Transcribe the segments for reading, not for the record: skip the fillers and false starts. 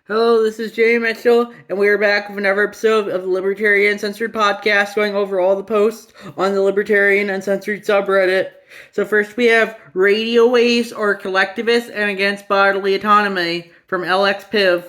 Hello, this is Jay Mitchell, and we are back with another episode of the Libertarian Uncensored podcast, going over all the posts on the Libertarian Uncensored subreddit. So first we have radio waves are collectivist and against bodily autonomy from LXPIV.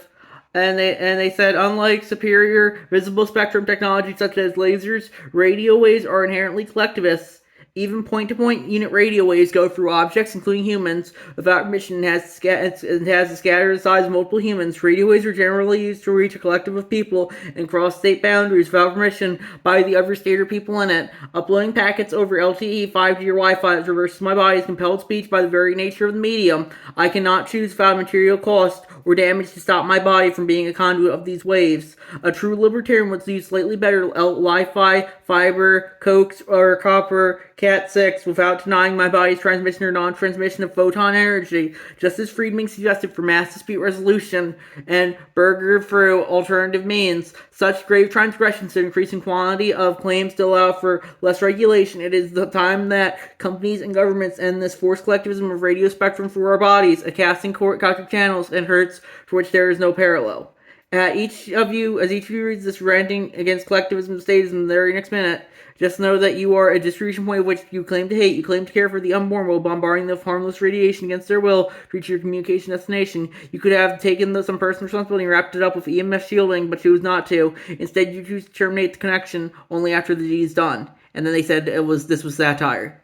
And they said, unlike superior visible spectrum technology such as lasers, radio waves are inherently collectivist. Even point-to-point unit radio waves go through objects, including humans, without permission and has to scatter the size of multiple humans. Radio waves are generally used to reach a collective of people and cross state boundaries without permission by the other state or people in it. Uploading packets over LTE, 5G, or Wi-Fi that reverses my body's compelled speech by the very nature of the medium. I cannot choose without material cost or damage to stop my body from being a conduit of these waves. A true libertarian would use slightly better Wi-Fi, fiber, coax, or copper Cat6 without denying my body's transmission or non-transmission of photon energy, just as Friedman suggested for mass dispute resolution and Berger through alternative means. Such grave transgressions to increasing quantity of claims to allow for less regulation. It is the time that companies and governments end this forced collectivism of radio spectrum for our bodies, a casting of channels and hertz for which there is no parallel. As each of you reads this ranting against collectivism and statism in the very next minute, just know that you are a distribution point of which you claim to hate. You claim to care for the unborn while bombarding them with harmless radiation against their will to reach your communication destination. You could have taken some personal responsibility and wrapped it up with EMF shielding, but choose not to. Instead, you choose to terminate the connection only after the deed is done. And then they said this was satire.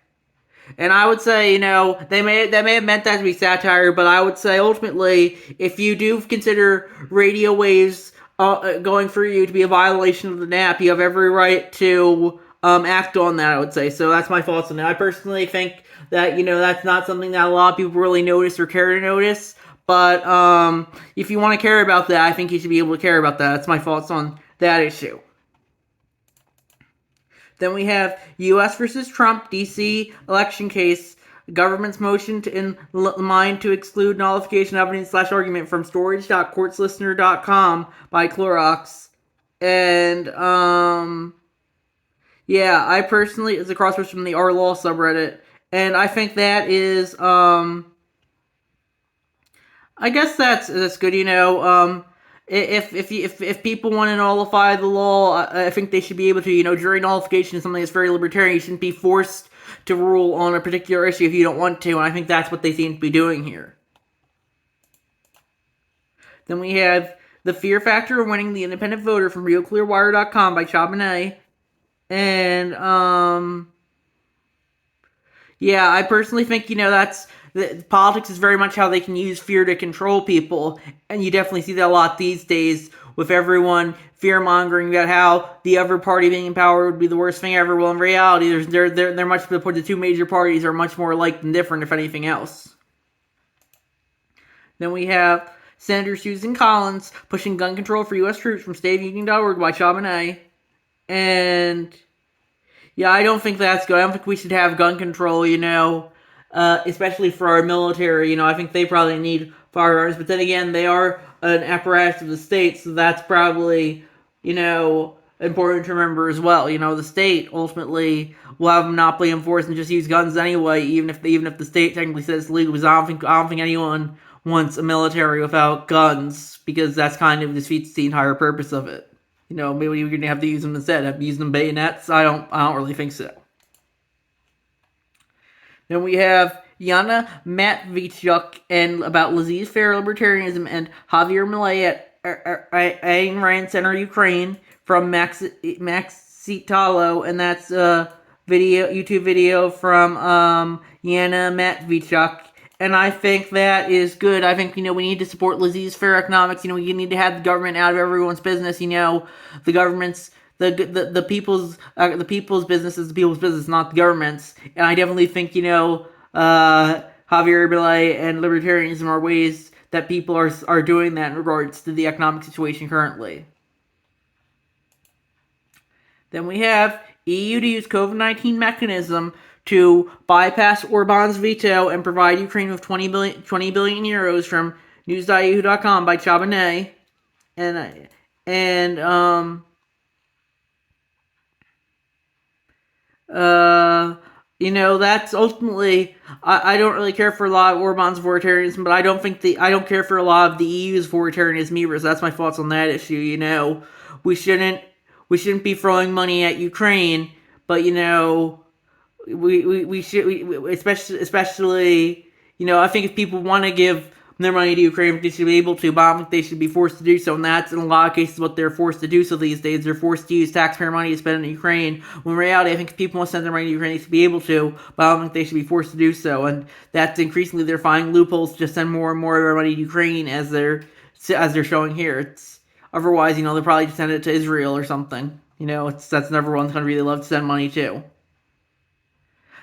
And I would say, they may have meant that to be satire, but I would say ultimately, if you do consider radio waves going for you to be a violation of the NAP, you have every right to act on that, I would say. So that's my thoughts on that. I personally think that, that's not something that a lot of people really notice or care to notice. But if you want to care about that, I think you should be able to care about that. That's my thoughts on that issue. Then we have U.S. versus Trump, D.C. election case. Government's motion in mind to exclude nullification evidence / argument from storage.courtslistener.com by Clorox. And, yeah, I personally, it's a cross-post from the R Law subreddit. And I think that is, I guess that's good, If people want to nullify the law, I think they should be able to. Jury nullification is something that's very libertarian. You shouldn't be forced to rule on a particular issue if you don't want to, and I think that's what they seem to be doing here. Then we have The Fear Factor of Winning the Independent Voter from RealClearWire.com by Chabonet. And, yeah, I personally think, that's... Politics is very much how they can use fear to control people, and you definitely see that a lot these days with everyone fear-mongering about how the other party being in power would be the worst thing ever. Well, in reality, the two major parties are much more alike than different, if anything else. Then we have Senator Susan Collins pushing gun control for U.S. troops from stateofunion.org by Chabonet. And, yeah, I don't think that's good. I don't think we should have gun control, especially for our military. I think they probably need firearms, but then again, they are an apparatus of the state, so that's probably, important to remember as well. The state ultimately will have a monopoly in force and just use guns anyway, even if the state technically says it's legal. Because I don't think anyone wants a military without guns, because that's kind of defeats the entire purpose of it. Maybe you're gonna have to use them instead. Have to use them bayonets? I don't really think so. Then we have Yana Matvichuk and about laissez-faire libertarianism and Javier Milei at Ayn Rand Center, Ukraine from Max Citalo, and that's a YouTube video from Yana Matvichuk. And I think that is good. I think, we need to support laissez-faire economics. We need to have the government out of everyone's business. The government's the people's business is the people's business, not the government's. And I definitely think, Javier Milei and libertarianism are ways that people are doing that in regards to the economic situation currently. Then we have EU to use COVID-19 mechanism to bypass Orban's veto and provide Ukraine with 20 billion euros from news.yahoo.com by Chabonet. That's ultimately. I don't really care for a lot of Orban's authoritarianism, but I don't care for a lot of the EU's authoritarianism either. So that's my thoughts on that issue. We shouldn't we shouldn't be throwing money at Ukraine, but we should especially I think if people want to give their money to Ukraine, they should be able to, but I don't think they should be forced to do so. And that's in a lot of cases what they're forced to do so these days. They're forced to use taxpayer money to spend in Ukraine. When in reality, I think if people want to send their money to Ukraine, they should be able to, but I don't think they should be forced to do so. And that's increasingly they're finding loopholes to just send more and more of their money to Ukraine as they're showing here. It's otherwise, they'll probably just send it to Israel or something. That's never one country they love to send money to.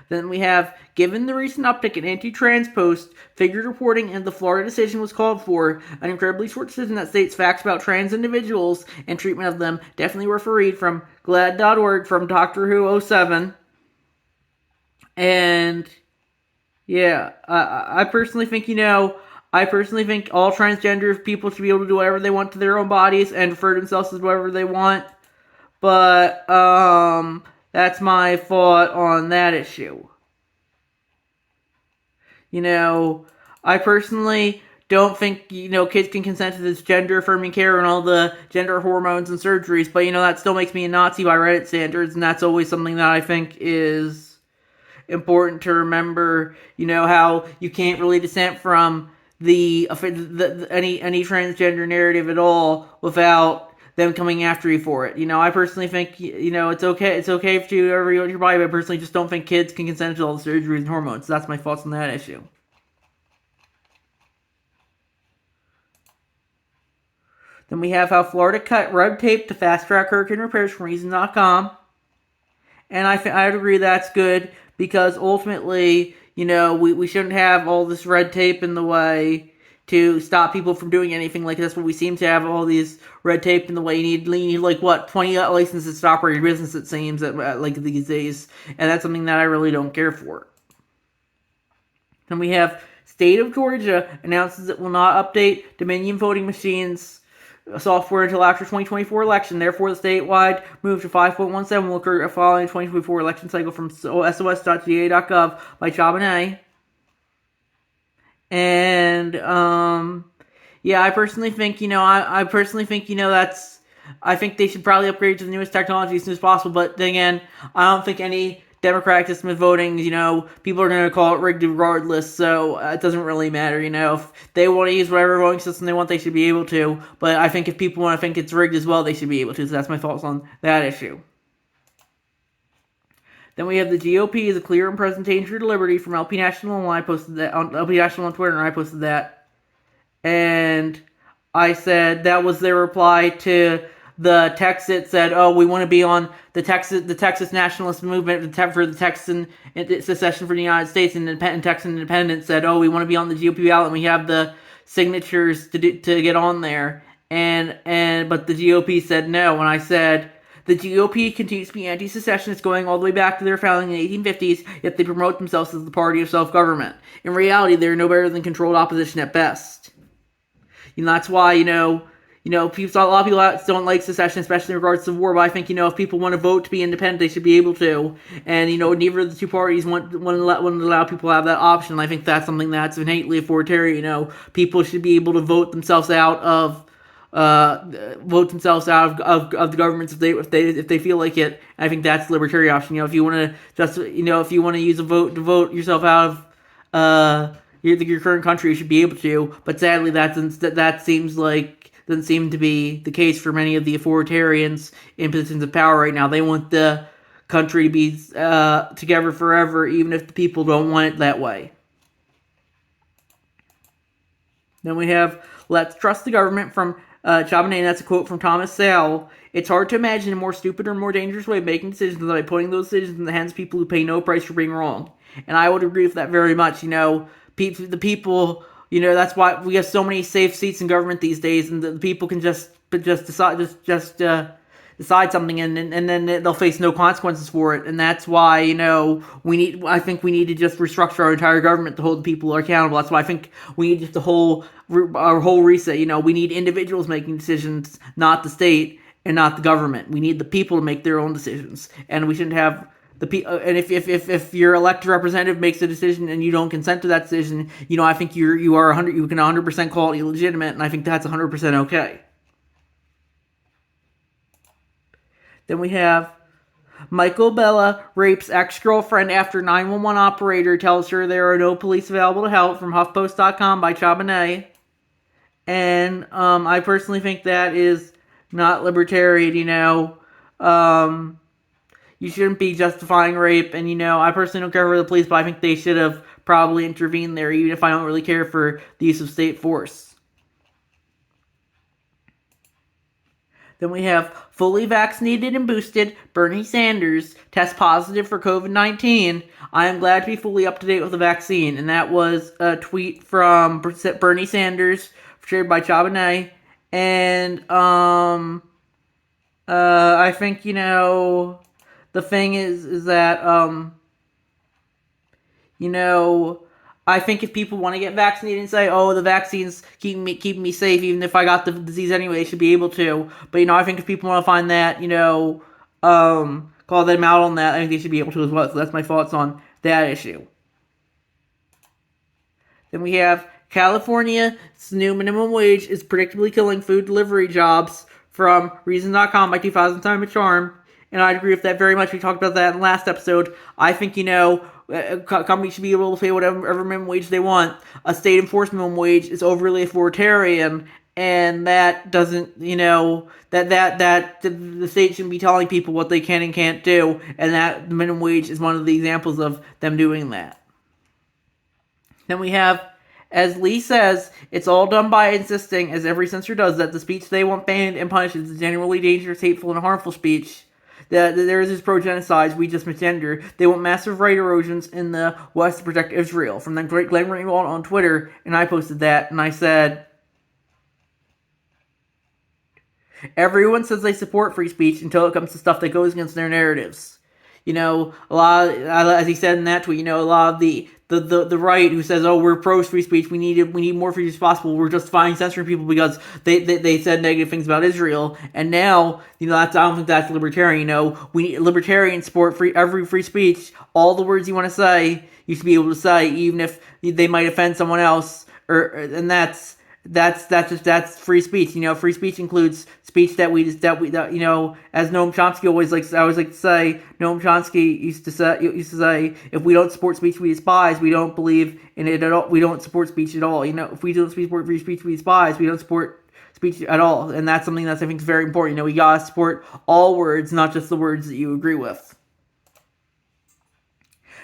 Then we have, given the recent uptick in anti-trans posts, figured reporting, and the Florida decision was called for, an incredibly short decision that states facts about trans individuals and treatment of them, definitely worth a read from glad.org from Doctor Who 07. And yeah, I personally think, I personally think all transgender people should be able to do whatever they want to their own bodies and refer to themselves as whatever they want. But, that's my thought on that issue. I personally don't think, kids can consent to this gender-affirming care and all the gender hormones and surgeries, but, that still makes me a Nazi by Reddit standards, and that's always something that I think is important to remember, how you can't really dissent from any transgender narrative at all without them coming after you for it. I personally think, it's okay if you do whatever you want your body, but I personally just don't think kids can consent to all the surgeries and hormones. So that's my thoughts on that issue. Then we have how Florida cut red tape to fast-track hurricane repairs from Reason.com. And I would agree that's good, because ultimately, we shouldn't have all this red tape in the way to stop people from doing anything. Like, that's what we seem to have, all these red tape in the way. You need 20 licenses to operate your business, it seems, like these days. And that's something that I really don't care for. Then we have State of Georgia announces it will not update Dominion voting machines software until after 2024 election. Therefore, the statewide move to 5.17 will occur following the 2024 election cycle from sos.ga.gov by Charbonnet. And I personally think I think they should probably upgrade to the newest technology as soon as possible. But then again, I don't think any Democratic system of voting, people are going to call it rigged regardless, so it doesn't really matter, If they want to use whatever voting system they want, they should be able to. But I think if people want to think it's rigged as well, they should be able to. So that's my thoughts on that issue. Then we have the GOP is a clear and present danger to liberty from LP National, and I posted that on LP National on Twitter, and I posted that. And I said that was their reply to the text that said, "Oh, we want to be on the Texas nationalist movement for the Texan secession for the United States." And Texan Independent said, "Oh, we want to be on the GOP ballot, and we have the signatures to get on there." But the GOP said no, and I said, the GOP continues to be anti-secessionist, going all the way back to their founding in the 1850s, yet they promote themselves as the party of self-government. In reality, they're no better than controlled opposition at best. That's why, a lot of people don't like secession, especially in regards to war, but I think, if people want to vote to be independent, they should be able to. And, neither of the two parties want to allow people to have that option. I think that's something that's innately authoritarian. People should be able to vote themselves out of the governments if they feel like it. I think that's the libertarian option. If you want to use a vote to vote yourself out of your current country, you should be able to. But sadly, that seems like doesn't seem to be the case for many of the authoritarians in positions of power right now. They want the country to be together forever, even if the people don't want it that way. Then we have "Let's trust the government" from Charbonnet, and that's a quote from Thomas Sowell. "It's hard to imagine a more stupid or more dangerous way of making decisions than by putting those decisions in the hands of people who pay no price for being wrong." And I would agree with that very much. The people, that's why we have so many safe seats in government these days, and the people can just decide something, and then they'll face no consequences for it. And that's why, I think we need to just restructure our entire government to hold the people accountable. That's why I think we need just our whole reset. We need individuals making decisions, not the state and not the government. We need the people to make their own decisions, and we shouldn't have And if your elected representative makes a decision and you don't consent to that decision, I think you can 100% call it illegitimate, and I think that's 100% okay. Then we have Michael Bella rapes ex-girlfriend after 911 operator tells her there are no police available to help, from HuffPost.com by Chabonet. And I personally think that is not libertarian. You shouldn't be justifying rape, and I personally don't care for the police, but I think they should have probably intervened there, even if I don't really care for the use of state force. Then we have fully vaccinated and boosted Bernie Sanders test positive for COVID-19. I am glad to be fully up to date with the vaccine. And that was a tweet from Bernie Sanders, shared by Chabonet. And I think the thing is that I think if people want to get vaccinated and say, "Oh, the vaccine's keeping me safe, even if I got the disease anyway," they should be able to. But I think if people want to find that, call them out on that, I think they should be able to as well. So that's my thoughts on that issue. Then we have California's new minimum wage is predictably killing food delivery jobs, from Reason.com by 2000 Time a Charm. And I agree with that very much. We talked about that in the last episode. I think, companies should be able to pay whatever minimum wage they want. A state enforced minimum wage is overly authoritarian, and that doesn't, that the state shouldn't be telling people what they can and can't do, and that the minimum wage is one of the examples of them doing that. Then we have, as Lee says, it's all done by insisting, as every censor does, that the speech they want banned and punished is generally dangerous, hateful, and harmful speech. There is this pro-genocide, we just misgender. They want massive right erosions in the West to protect Israel. From the great Glenn Ringwald on Twitter, and I posted that, and I said, everyone says they support free speech until it comes to stuff that goes against their narratives. A lot of, as he said in that tweet, a lot of the right who says, "Oh, we're pro free speech. We need more free speech as possible. We're justifying censoring people because they said negative things about Israel." And now, I don't think that's libertarian. Libertarians support every free speech. All the words you want to say, you should be able to say, even if they might offend someone else. And that's free speech. Free speech includes speech that as Noam Chomsky always likes to say. Noam Chomsky used to say, if we don't support speech we despise, we don't believe in it at all. We don't support speech at all. If we don't support free speech we despise, we don't support speech at all. And that's something that's, I think, very important. We gotta support all words, not just the words that you agree with.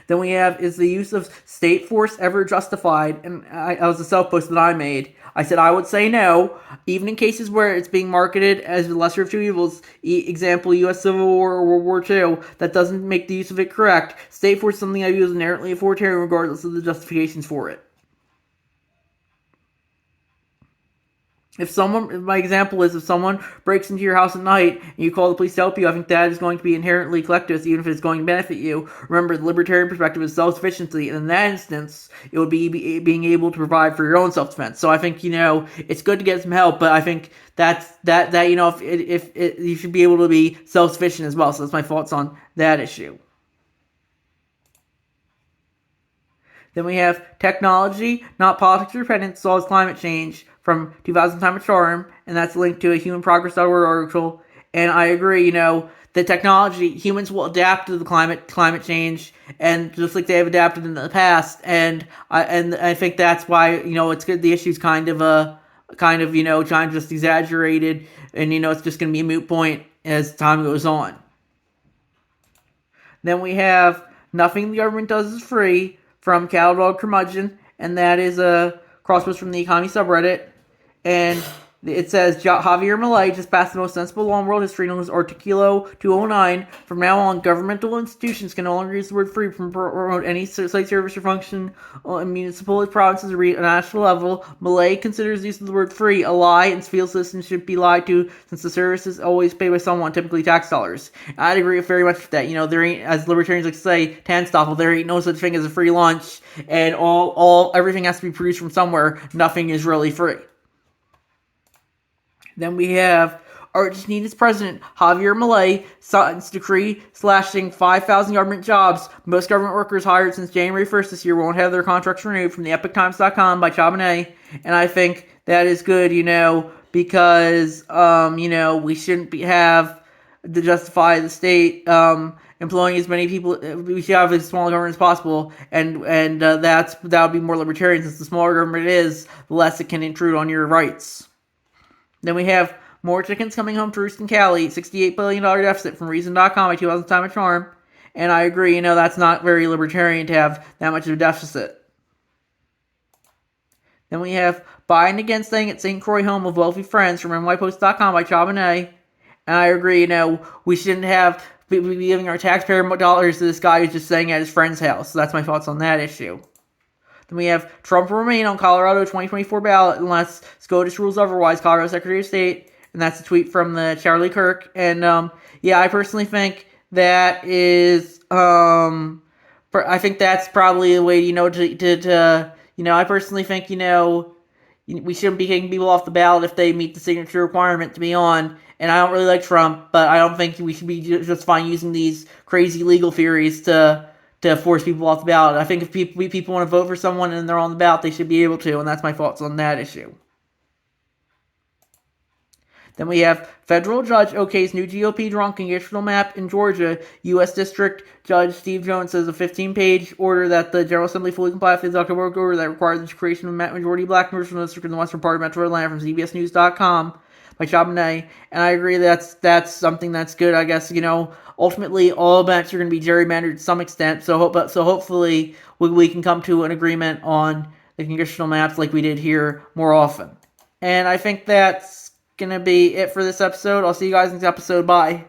Then we have, is the use of state force ever justified? And that was a self-post that I made. I said I would say no, even in cases where it's being marketed as the lesser of two evils, example, U.S. Civil War or World War II, that doesn't make the use of it correct. State force is something I view as inherently authoritarian regardless of the justifications for it. My example is if someone breaks into your house at night and you call the police to help you, I think that is going to be inherently collectivist, even if it's going to benefit you. Remember, the libertarian perspective is self-sufficiency, and in that instance, it would be being able to provide for your own self-defense. So I think, it's good to get some help, but I think if you should be able to be self-sufficient as well. So that's my thoughts on that issue. Then we have technology, not politics or dependence, solves climate change, from 2000 Time a Charm, and that's linked to a humanprogress.org article. And I agree, that technology, humans will adapt to the climate change, and just like they have adapted in the past. And I think that's why it's good. The issue's kind of just exaggerated, and it's just going to be a moot point as time goes on. Then we have Nothing the Government Does is Free, from Cattle Dog Curmudgeon, and that is a crosspost from the economy subreddit. And it says, Javier Milei just passed the most sensible law in world history known as Articulo 209. From now on, governmental institutions can no longer use the word free to promote any site service or function in municipal provinces or at a national level. Milei considers the use of the word free a lie and feels citizens should be lied to since the service is always paid by someone, typically tax dollars. I'd agree very much with that. There ain't, as libertarians like to say, Tanstoffel, there ain't no such thing as a free lunch, and everything has to be produced from somewhere. Nothing is really free. Then we have Argentina's president, Javier Milei, signs decree slashing 5,000 government jobs. Most government workers hired since January 1st this year won't have their contracts renewed, from the EpicTimes.com by Chabanay. And I think that is good, because, we shouldn't have to justify the state employing as many people. We should have as small a government as possible, and that would be more libertarian, since the smaller government it is, the less it can intrude on your rights. Then we have more chickens coming home to roost in Cali, $68 billion deficit from Reason.com by 2000 Time of Charm. And I agree, that's not very libertarian to have that much of a deficit. Then we have Biden again staying at St. Croix home of wealthy friends from NYPost.com by Chabanay. And I agree, we shouldn't be giving our taxpayer dollars to this guy who's just staying at his friend's house. So that's my thoughts on that issue. Then we have Trump will remain on Colorado 2024 ballot unless SCOTUS rules otherwise, Colorado Secretary of State. And that's a tweet from the Charlie Kirk. And I personally think that is, I think that's probably the way, I personally think, we shouldn't be kicking people off the ballot if they meet the signature requirement to be on. And I don't really like Trump, but I don't think we should be just fine using these crazy legal theories to force people off the ballot. I think if people want to vote for someone and they're on the ballot, they should be able to, and that's my thoughts on that issue. Then we have federal judge okays new GOP drawn congressional map in Georgia. U.S. District Judge Steve Jones says a 15-page order that the General Assembly fully complied with the October order that requires the creation of a majority black congressional district in the western part of Metro Atlanta, from CBSNews.com by Chabanay. And I agree that's something that's good. I guess, ultimately all maps are going to be gerrymandered to some extent. So hopefully we can come to an agreement on the congressional maps like we did here more often. And I think that's going to be it for this episode. I'll see you guys next episode. Bye.